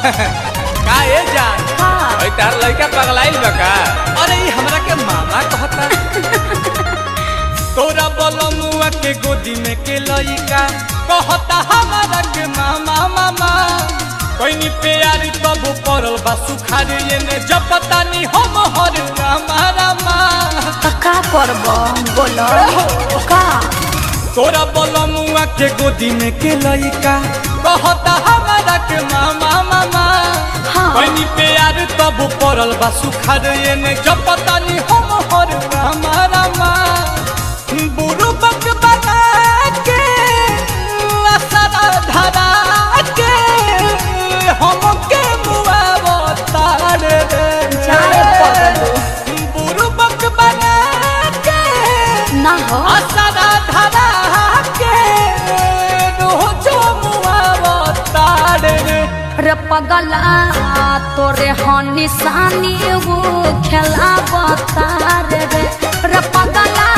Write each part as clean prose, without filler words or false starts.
का ए जान ओइ तार लइका पगलाइल बा का? अरे ई हमरा के मामा कहता। तोरा बलमुआ के गोदी में के लइका कहता हमारा के मामा मामा। कोइनी प्यारी तब परल बा सुखारी एने जब पता नहीं हम हर रामा रामा। का करबो बोलो का? तोरा बलमुआ के गोदी में के लइका कहता हमारा के मामा मामा। कोइनी प्यारी तब परल बा सुखारी एने जब पता नहीं हम हर रामा रामा। बुरु बक बना के असरा धरा के हमके मुआ तार रे जाए पगलू। बुरु बक बना के ना हो असरा धरा के रोजो मुआ तार रे पगला तोरे हनी सानी वो खेला बतार रे पगला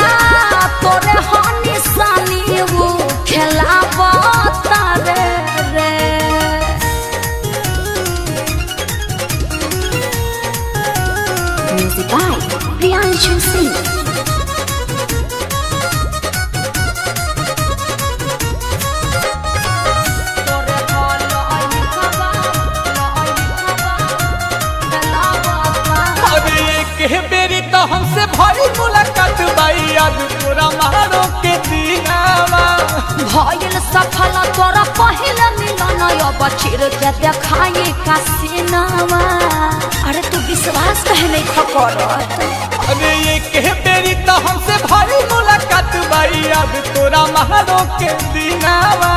तोरे हनी सानी वो खेला बतार रे। Music by Priyanshu Singh. बेरी तो हमसे भाई मुलाकात बाई आज तोरा मारो के दीनावा। भइल सफल तोरा पहिल मिलन अब चिर के देखाई का सीनावा। अरे तू विश्वास कहे नहीं खकर। अरे ये बेरी तो हमसे भाई मुलाकात बाई आज तोरा मारो के दीनावा।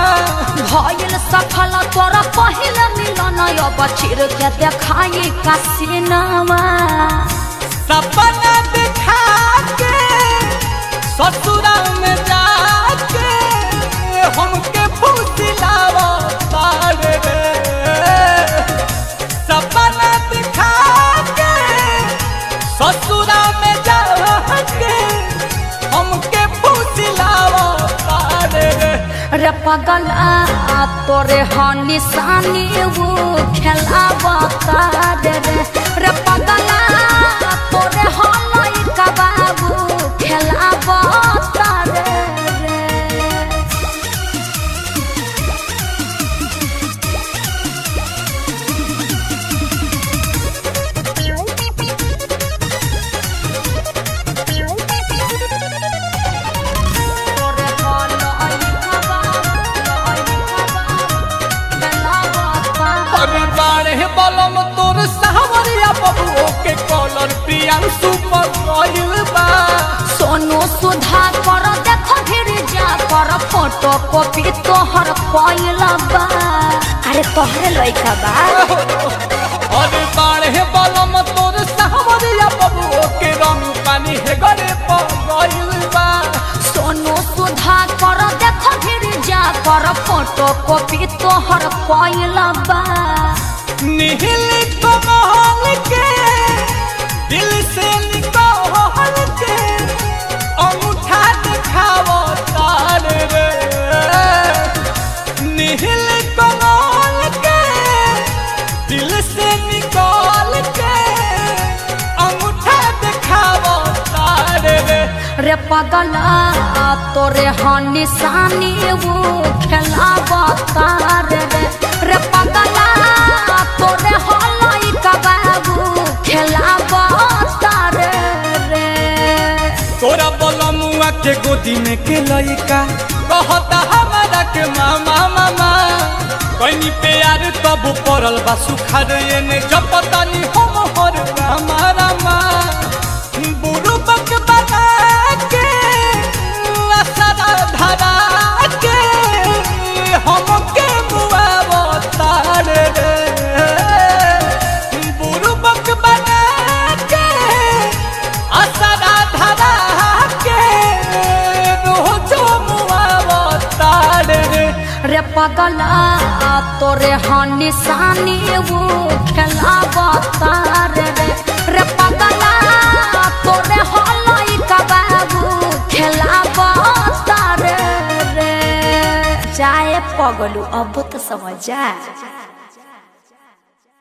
भइल सफल तोरा पहिल मिलन अब चिर के देखाई का सीनावा। सपना दिखा के ससुरा में जाके हमके फुसिलावा तार रे। सपना दिखा के ससुरा में जाके हमके फुसिलावा तार रे पगला तोरे हनी सानी वो खेला बतार रे पगला तोरे हलई का बाबू खेला बतार रे। बलम तोर सावरिया बबुओ के कॉलर प्रियांशु पर गइल बा। सोनू सुधा कर देखो फिर जा कर फोटो कॉपी तोहर कइल बा। अरे तोहरे लइका बा। अरे बाड़े बलम तोर सावरिया बबुओ के रंग पानी हे गरे पर गइल बा। सोनू सुधा कर देखो फिर जा कर फोटो कॉपी तोहर कइल बा। निहिल कमल के दिल से निकाल के अंगूठा दिखावो तार रे। निहिल कमल के दिल से निकाल के अंगूठा दिखावो तार रे पगला तोरे हनी सानी वो खेला बतार रे पगला तोरे हलई का बाबू खेला बतार रे। तोरा बलमुआ के गोदी में के लइका कहता हमारा के मामा मामा। कोइनी प्यार तब परल बा सुखार एने जब पता नहीं हम हर रामा रामा। बुरु बक बना के असरा धरा के हमके मुआ तार रे। बुरु बक बना के असरा धरा के रोजो मुआ तार रे पगला तोरे हनी सानी वो खेला बतार रे पगला तोरे हलई का बाबू खेला बतार रे। जाए पगलू अब तो समझ जा। जा